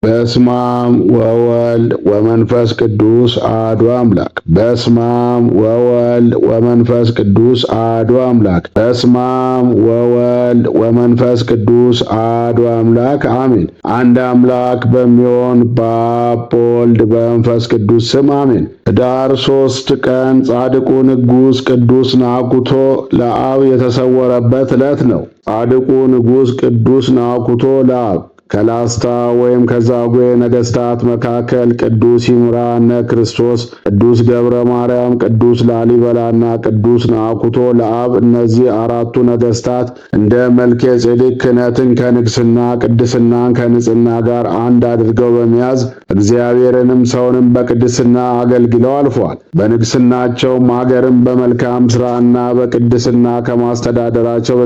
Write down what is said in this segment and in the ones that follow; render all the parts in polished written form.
በስመ አብ ወወልድ ወመንፈስ ቅዱስ አሐዱ አምላክ። በስመ አብ ወወልድ ወመንፈስ ቅዱስ አሐዱ አምላክ። በስመ አብ ወወልድ ወመንፈስ ቅዱስ አሐዱ አምላክ አሜን። አንድ አምላክ በሚሆን በአብ በወልድ በመንፈስ ቅዱስ ስም አሜን። ኅዳር 3 ቀን ጻድቁ ንጉሥ ቅዱስ ናኩቶ ለአብ የተሰወረበት ዕለት ነው። ጻድቁ ንጉሥ ቅዱስ ናኩቶ ለአብ ከላስታ ወይም ከዛጉዌ ነገሥታት መካከል ቅዱስ ይምርሃነ ክርስቶስ፣ ቅዱስ ገብረ ማርያም፣ ቅዱስ ላሊበላና ቅዱስ ናኩቶ ለአብ እነዚህ አራቱ ነገሥታት እንደ መልከ ጼዴቅ ክህነትን ከንግስና ቅድስናን ከንጽሕና ጋር አንድ አድርገው በመያዝ እግዚአብሔርንም ሰውንም በቅድስና አገልግለው አልፈዋል። በንግስናቸውም አገርን በመልካም ሥራና በቅድስና ከማስተዳደራቸው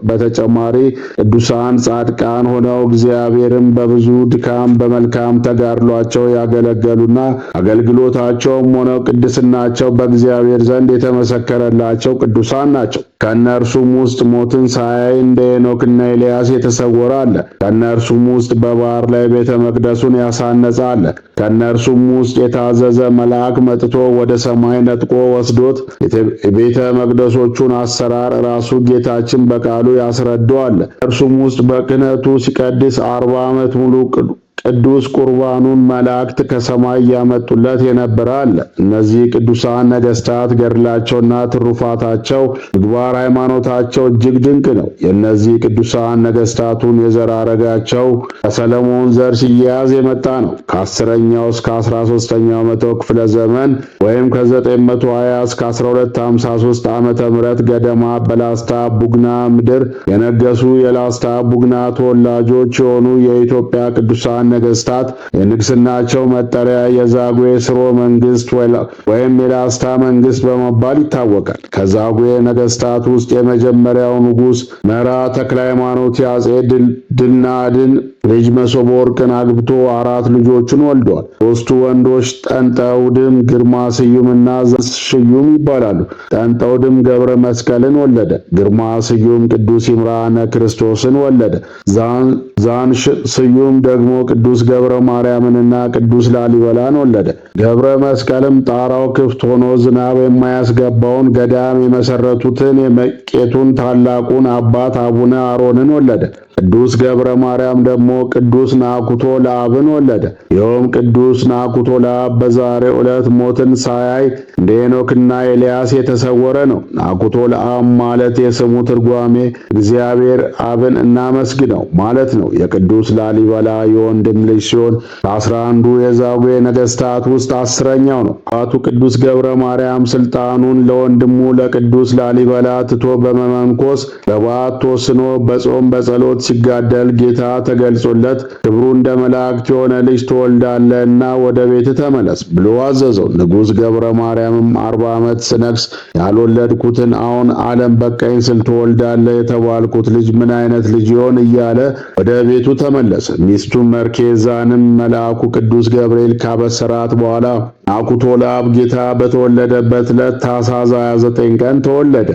በተጨማሪ ቅዱሳን ጻድቃን ሆነው እግዚአብሔርን በብዙ ድካም በመልካም ተጋድሏቸው ያገለገሉና አገልግሎታቸውም ሆነው ቅድስናቸው በእግዚአብሔር ዘንድ የተመሰከረላቸው ቅዱሳን ናቸው። ከእነርሱም ውስጥ ሞትን ሳያይ እንደ ሄኖክና ኤልያስ የተሰወረ አለ። ከእነርሱም ውስጥ በባሕር ላይ ቤተ መቅደሱን ያሳነጸ አለ። ከእነርሱም ውስጥ የታዘዘ መልአክ መጥቶ ወደ ሰማይ ነጥቆ ወስዶት የቤተ መቅደሶቹን አሰራር ራሱ ጌታችን በቃሉ ያስረዳው አለ። ከእርሱም ውስጥ በክህነቱ ሲቀድስ 40 ዓመት ሙሉ ቅዱስ ቁርባኑን መላእክት ከሰማይ ያመጡለት የነበረ አለ። እነዚህ ቅዱሳን ነገሥታት ገድላቸውና ትሩፋታቸው ምግባር ሃይማኖታቸው እጅግ ድንቅ ነው። የእነዚህ ቅዱሳን ነገሥታቱን የዘር ሐረጋቸው ከሰለሞን ዘር ሲያያዝ የመጣ ነው። ከ10ኛው እስከ 13ኛው መቶ ክፍለ ዘመን ወይም ከ920 እስከ 1253 ዓመተ ምህረት ገደማ በላስታ ቡግና ምድር የነገሱ የላስታ ቡግና ተወላጆች የሆኑ የኢትዮጵያ ቅዱሳን ነገሥታት የንግስናቸው መጠሪያ የዛጉዌ ሥርወ መንግስት ወይም የላስታ መንግስት በመባል ይታወቃል። ከዛጉዌ ነገሥታት ውስጥ የመጀመሪያው ንጉሥ መራ ተክለ ሃይማኖት የአጼ ድልናድን ልጅ መሶበ ወርቅን አግብቶ 4 ልጆችን ወልዷል። 3ቱ ወንዶች ጠንጠውድም፣ ግርማ ስዩምና ዛን ስዩም ይባላሉ። ጠንጠውድም ገብረ መስቀልን ወለደ። ግርማ ስዩም ቅዱስ ይምርሃነ ክርስቶስን ወለደ። ዛን ስዩም ደግሞ ቅዱስ ገብረ ማርያምንና ቅዱስ ላሊበላን ወለደ። ገብረ መስቀልም ጣራው ክፍት ሆኖ ዝናብ የማያስገባውን ገዳም የመሰረቱትን የመቄቱን ታላቁን አባት አቡነ አሮንን ወለደ። ቅዱስ ገብረ ማርያም ደግሞ ቅዱስ ናኩቶ ለአብን ወለደ። ይኸውም ቅዱስ ናኩቶ ለአብ በዛሬው ዕለት ሞትን ሳያይ እንደ ሄኖክና ኤልያስ የተሰወረ ነው። ናኩቶ ለአብ ማለት የስሙ ትርጓሜ እግዚአብሔር አብን እናመስግነው ማለት ነው። የቅዱስ ላሊበላ የወንድም ልጅ ሲሆን ከ11ዱ የዛጉዌ ነገሥታት ውስጥ 10ኛው ነው። አባቱ ቅዱስ ገብረ ማርያም ስልጣኑን ለወንድሙ ለቅዱስ ላሊበላ ትቶ በመመንኮስ በበዓት ተወስኖ በጾም በጸሎት ሲጋደል ጌታ ተገልጾለት ክብሩ እንደ መላእክት የሆነ ልጅ ትወልዳለህና ወደ ቤት ተመለስ ብሎ አዘዘው። ንጉሥ ገብረ ማርያምም 40 ዓመት ስነግስ ያልወለድኩትን አሁን ዓለም በቃኝ ስል ትወልዳለህ የተባልኩት ልጅ ምን አይነት ልጅ ይሆን እያለ ወደ ቤቱ ተመለሰ። ሚስቱን መርኬዛንም መልአኩ ቅዱስ ገብርኤል ካበሰራት በኋላ ናኩቶ ለአብ ጌታ በተወለደበት ዕለት ታኅሳስ 29 ቀን ተወለደ።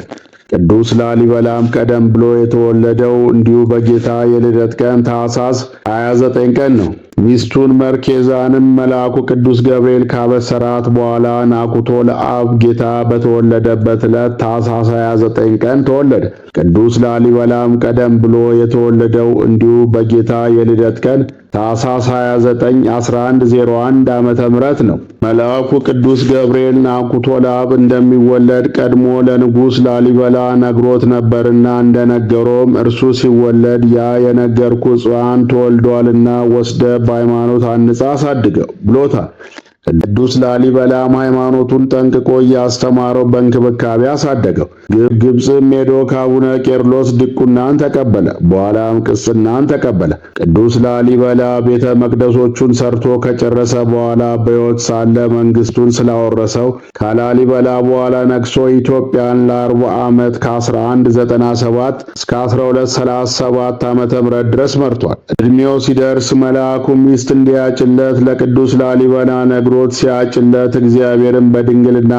ቅዱስ ላሊበላም ቀደም ብሎ የተወለደው እንዲሁ በጌታ የልደት ቀን ታኅሳስ 29 ቀን ነው። ሚስቱን መርኬዛንም መልአኩ ቅዱስ ገብርኤል ካበሰራት በኋላ ናኩቶ ለአብ ጌታ በተወለደበት ዕለት ታኅሳስ 29 ቀን ተወለደ። ቅዱስ ላሊበላም ቀደም ብሎ የተወለደው እንዲሁ በጌታ የልደት ቀን ታኅሳስ 29 1101 ዓመተ ምህረት ነው። መልአኩ ቅዱስ ገብርኤል ናኩቶ ለአብ እንደሚወለድ ቀድሞ ለንጉሥ ላሊበላ ነግሮት ነበርና እንደነገረውም እርሱ ሲወለድ ያ የነገርኩ ሕፃን ተወልዷልና ወስደ በሃይማኖት አንጻ አሳድገው ብሎታል። ቅዱስ ላሊበላም ሃይማኖቱን ጠንቅቆ እያስተማረው በእንክብካቤ አሳደገው። ግብጽም ሄዶ ከአቡነ ቄርሎስ ድቁናን ተቀበለ። በኋላም ቅስናን ተቀበለ። ቅዱስ ላሊበላ ቤተ መቅደሶቹን ሰርቶ ከጨረሰ በኋላ በሕይወት ሳለ መንግስቱን ስላወረሰው ከላሊበላ በኋላ ነግሶ ኢትዮጵያን ለ40 ዓመት ከ1197 እስከ 1237 ዓመተ ምህረት ድረስ መርቷል። እድሜው ሲደርስ መልአኩ ሚስት እንዲያጭለት ለቅዱስ ላሊበላ ነግሮ ሕይወት ሲያጭለት እግዚአብሔርን በድንግልና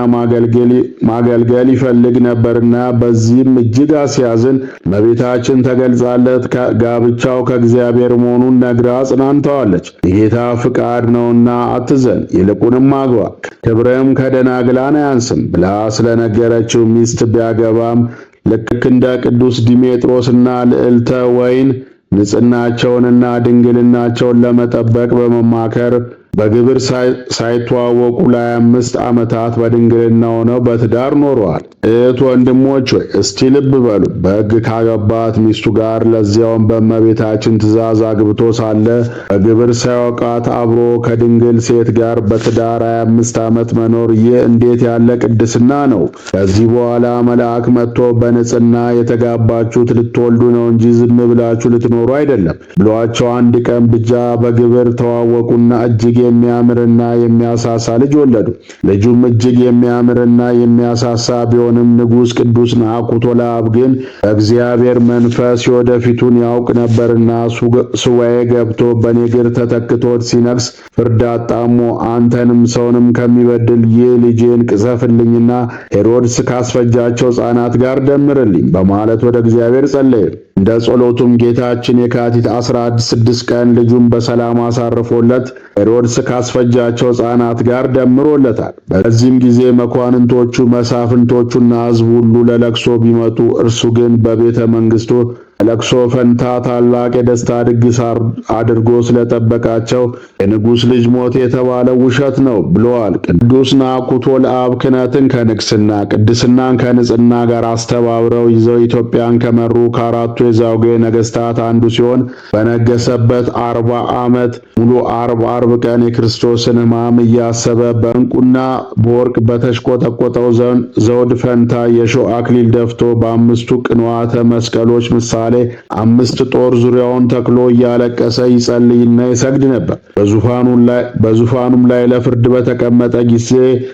ማገልገል ይፈልግ ነበርና በዚህም እጅግ ሲያዝን እመቤታችን ተገልጻለት ጋብቻው ከእግዚአብሔር መሆኑን ነግራ አጽናንተዋለች። የጌታ ፍቃድ ነውና አትዘን፣ ይልቁንም አግባ፣ ክብርም ከደናግላን አያንስም ብላ ስለነገረችው ሚስት ቢያገባም ልክ እንደ ቅዱስ ዲሜጥሮስና ልዕልተ ወይን ንጽሕናቸውንና ድንግልናቸውን ለመጠበቅ በመማከር በግብር ሳይተዋወቁ ለ25 ዓመታት በድንግልና ሆነው በትዳር ኖረዋል። እህት ወንድሞች ሆይ እስቲ ልብ በሉ። በሕግ ካገባት ሚስቱ ጋር ለዚያውም በእመቤታችን ትእዛዝ አግብቶ ሳለ በግብር ሳያውቃት አብሮ ከድንግል ሴት ጋር በትዳር 25 ዓመት መኖር ይህ እንዴት ያለ ቅድስና ነው! ከዚህ በኋላ መልአክ መጥቶ በንጽሕና የተጋባችሁት ልትወልዱ ነው እንጂ ዝም ብላችሁ ልትኖሩ አይደለም ብሏቸው አንድ ቀን ብቻ በግብር ተዋወቁና እጅግ የሚያምርና የሚያሳሳ ልጅ ወለዱ። ልጁም እጅግ የሚያምርና የሚያሳሳ ቢሆንም ንጉሥ ቅዱስ ናኩቶ ለአብ ግን በእግዚአብሔር መንፈስ የወደፊቱን ያውቅ ነበርና ሱባዔ ገብቶ በኔ እግር ተተክቶት ሲነግስ ፍርድ አጣሞ አንተንም ሰውንም ከሚበድል ይህ ልጄን ቅሰፍልኝና ሄሮድስ ካስፈጃቸው ሕፃናት ጋር ደምርልኝ በማለት ወደ እግዚአብሔር ጸለየ። እንደ ጸሎቱም ጌታችን የካቲት 16 ቀን ልጁን በሰላም አሳርፎለት ሄሮድስ ካስፈጃቸው ሕፃናት ጋር ደምሮለታል። በዚህም ጊዜ መኳንንቶቹ፣ መሳፍንቶቹና ሕዝቡ ሁሉ ለለቅሶ ቢመጡ እርሱ ግን በቤተ መንግሥቱ ለቅሶ ፈንታ ታላቅ የደስታ ድግስ አድርጎ ስለጠበቃቸው የንጉሥ ልጅ ሞት የተባለው ውሸት ነው ብለዋል። ቅዱስ ናኩቶ ለአብ ክህነትን ከንግስና ቅድስናን ከንጽሕና ጋር አስተባብረው ይዘው ኢትዮጵያን ከመሩ ከአራቱ የዛጉዌ ነገሥታት አንዱ ሲሆን በነገሰበት 40 ዓመት ሙሉ ዓርብ ቀን የክርስቶስን ሕማም እያሰበ በዕንቁና በወርቅ በተሽቆጠቆጠው ዘውድ ፈንታ የሾህ አክሊል ደፍቶ በአምስቱ ቅንዋተ መስቀሎች ምሳሌ 5 ጦር ዙሪያውን ተክሎ እያለቀሰ ይጸልይና ይሰግድ ነበር። በዙፋኑም ላይ ለፍርድ በተቀመጠ ጊዜ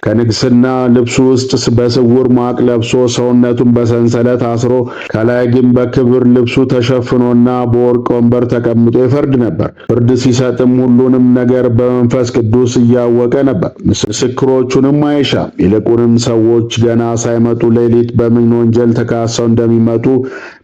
ከንግስና ልብሱ ውስጥ በስውር ማቅ ለብሶ ሰውነቱን በሰንሰለት አስሮ ከላይ ግን በክብር ልብሱ ተሸፍኖና በወርቅ ወንበር ተቀምጦ ይፈርድ ነበር። ፍርድ ሲሰጥም ሁሉንም ነገር በመንፈስ ቅዱስ እያወቀ ነበር። ምስክሮቹንም አይሻም። ይልቁንም ሰዎች ገና ሳይመጡ ሌሊት በምን ወንጀል ተካሰው እንደሚመጡ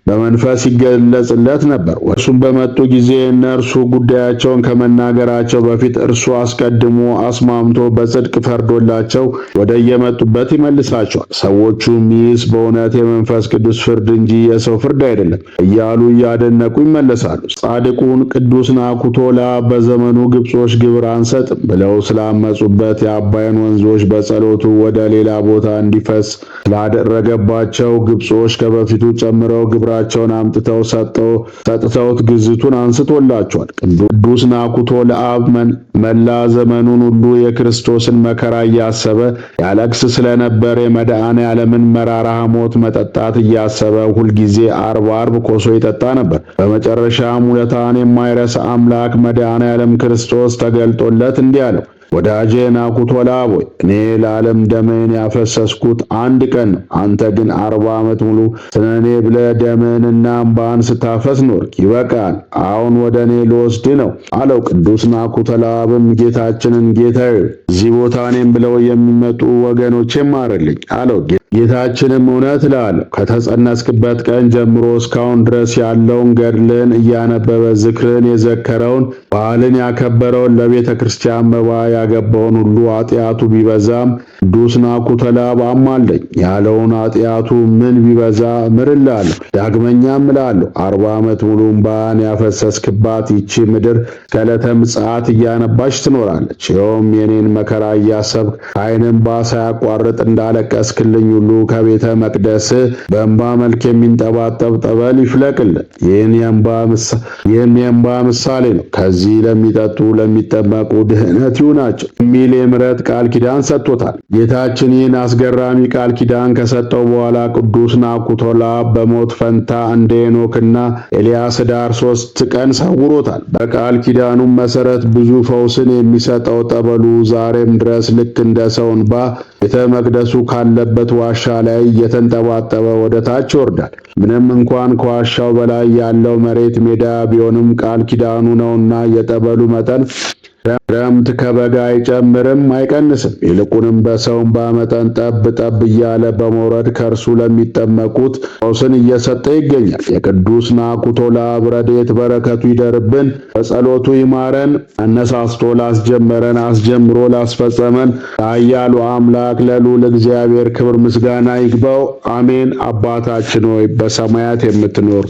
በመንፈስ ይገለጽለት ነበር። እርሱም በመጡ ጊዜ እነርሱ ጉዳያቸውን ከመናገራቸው በፊት እርሱ አስቀድሞ አስማምቶ በጽድቅ ፈርዶላቸው ወደ የመጡበት ይመልሳቸዋል። ሰዎቹም ይህስ በእውነት የመንፈስ ቅዱስ ፍርድ እንጂ የሰው ፍርድ አይደለም እያሉ እያደነቁ ይመለሳሉ። ጻድቁን ቅዱስ ናኩቶ ለአብ በዘመኑ ግብጾች ግብር አንሰጥም ብለው ስላመጹበት የአባይን ወንዞች በጸሎቱ ወደ ሌላ ቦታ እንዲፈስ ስላደረገባቸው ግብጾች ከበፊቱ ጨምረው ግብራቸውን አምጥተው ሰጥተውት ግዝቱን አንስቶላቸዋል። ቅዱስ ናኩቶ ለአብ መላ ዘመኑን ሁሉ የክርስቶስን መከራ እያሰበ ያለቅስ ስለነበር የመድኃኔዓለምን መራራ ሐሞት መጠጣት እያሰበ ሁልጊዜ ዓርብ ኮሶ ይጠጣ ነበር። በመጨረሻም ውለታን የማይረሳ አምላክ መድኃኔዓለም ክርስቶስ ተገልጦለት እንዲህ አለው፣ ወዳጄ ናኩቶ ለአብ ሆይ እኔ ለዓለም ደምህን ያፈሰስኩት አንድ ቀን ነው። አንተ ግን 40 ዓመት ሙሉ ስለ እኔ ብለህ ደምህንና እንባህን ስታፈስ ኖርክ። ይበቃል፣ አሁን ወደ እኔ ልወስድ ነው አለው። ቅዱስ ናኩቶ ለአብም ጌታችንን ጌታዬ እዚህ ቦታ እኔም ብለው የሚመጡ ወገኖቼን ማርልኝ አለው። ጌታችንም እውነት እልሃለሁ ከተጸነስክበት ቀን ጀምሮ እስካሁን ድረስ ያለውን ገድልን እያነበበ ዝክርን የዘከረውን በዓልን ያከበረውን ለቤተ ክርስቲያን መባ ያገባውን ሁሉ ኃጢአቱ ቢበዛም ቅዱስ ናኩቶ ለአብ አማልደኝ ያለውን ኃጢአቱ ምን ቢበዛ እምርልሃለሁ። ዳግመኛም እልሃለሁ 40 ዓመት ሙሉ እንባን ያፈሰስክባት ይቺ ምድር እስከ ዕለተ ምጽአት እያነባች ትኖራለች። ይኸውም የኔን መከራ እያሰብክ ከዓይንህ እንባ ሳያቋርጥ እንዳለቀስክልኝ ሁሉ ከቤተ መቅደስ በእንባ መልክ የሚንጠባጠብ ጠበል ይፍለቅልን። ይህን የእንባ ምሳሌ ነው። ከዚህ ለሚጠጡ ለሚጠመቁ ድህነት ይሁናቸው የሚል የምሕረት ቃል ኪዳን ሰጥቶታል። ጌታችን ይህን አስገራሚ ቃል ኪዳን ከሰጠው በኋላ ቅዱስ ናኩቶ ለአብ በሞት ፈንታ እንደ ሄኖክና ኤልያስ ኅዳር 3 ቀን ሰውሮታል። በቃል ኪዳኑም መሰረት ብዙ ፈውስን የሚሰጠው ጠበሉ ዛሬም ድረስ ልክ እንደ ሰው እንባ ቤተ መቅደሱ ካለበት ዋሻ ላይ እየተንጠባጠበ ወደ ታች ይወርዳል። ምንም እንኳን ከዋሻው በላይ ያለው መሬት ሜዳ ቢሆንም ቃል ኪዳኑ ነውና የጠበሉ መጠን ክረምት ከበጋ አይጨምርም አይቀንስም፣ ይልቁንም በሰው እንባ መጠን ጠብ ጠብ እያለ በመውረድ ከእርሱ ለሚጠመቁት ፈውስን እየሰጠ ይገኛል። የቅዱስ ናኩቶ ለአብ ረድኤት በረከቱ ይደርብን፣ በጸሎቱ ይማረን። አነሳስቶ ላስጀመረን አስጀምሮ ላስፈጸመን ለኃያሉ አምላክ ለልዑል እግዚአብሔር ክብር ምስጋና ይግባው፣ አሜን። አባታችን ሆይ በሰማያት የምትኖር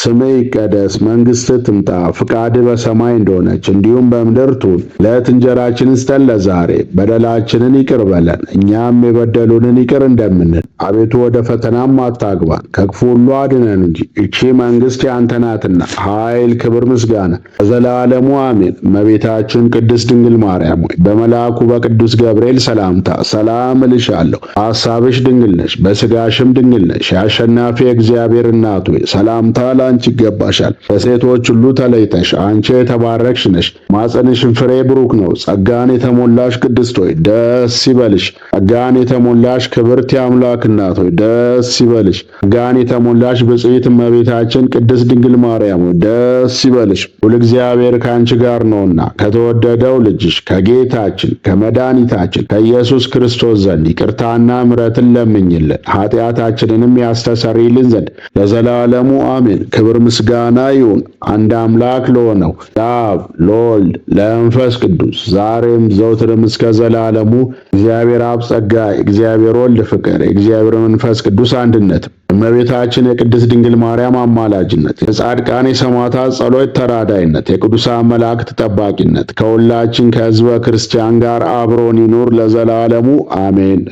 ስምህ ይቀደስ፣ መንግሥትህ ትምጣ፣ ፍቃድህ በሰማይ እንደሆነች እንዲሁም በምድር ትሁን። ዕለት እንጀራችንን ስጠን ለዛሬ፣ በደላችንን ይቅር በለን እኛም የበደሉንን ይቅር እንደምንል፣ አቤቱ ወደ ፈተናም አታግባን ከክፉ ሁሉ አድነን እንጂ ይህች መንግሥት ያንተ ናትና፣ ኃይል፣ ክብር፣ ምስጋና ለዘላለሙ አሜን። እመቤታችን ቅድስት ድንግል ማርያም ሆይ በመልአኩ በቅዱስ ገብርኤል ሰላምታ ሰላም እልሻለሁ። በሐሳብሽ ድንግል ነሽ፣ በሥጋሽም ድንግል ነሽ። የአሸናፊ እግዚአብሔር እናት ሆይ ሰላምታ አንቺ ይገባሻል። ከሴቶች ሁሉ ተለይተሽ አንቺ የተባረክሽ ነሽ፣ ማኅፀንሽም ፍሬ ብሩክ ነው። ጸጋን የተሞላሽ ቅድስት ሆይ ደስ ይበልሽ። ጸጋን የተሞላሽ ክብርት የአምላክ እናት ሆይ ደስ ይበልሽ። ጸጋን የተሞላሽ ብጽዕት እመቤታችን ቅድስት ድንግል ማርያም ሆይ ደስ ይበልሽ። ሁሉ እግዚአብሔር ከአንቺ ጋር ነውና ከተወደደው ልጅሽ ከጌታችን ከመድኃኒታችን ከኢየሱስ ክርስቶስ ዘንድ ይቅርታና ምሕረትን ለምኝልን ኃጢአታችንንም ያስተሰርይልን ዘንድ ለዘላለሙ አሜን። ክብር ምስጋና ይሁን አንድ አምላክ ለሆነው ለአብ ለወልድ ለመንፈስ ቅዱስ ዛሬም ዘውትርም እስከ ዘላለሙ። እግዚአብሔር አብ ጸጋ፣ እግዚአብሔር ወልድ ፍቅር፣ እግዚአብሔር መንፈስ ቅዱስ አንድነት፣ እመቤታችን የቅድስት ድንግል ማርያም አማላጅነት፣ የጻድቃን የሰማዕታት ጸሎት ተራዳይነት፣ የቅዱሳን መላእክት ጠባቂነት ከሁላችን ከሕዝበ ክርስቲያን ጋር አብሮን ይኑር ለዘላለሙ አሜን።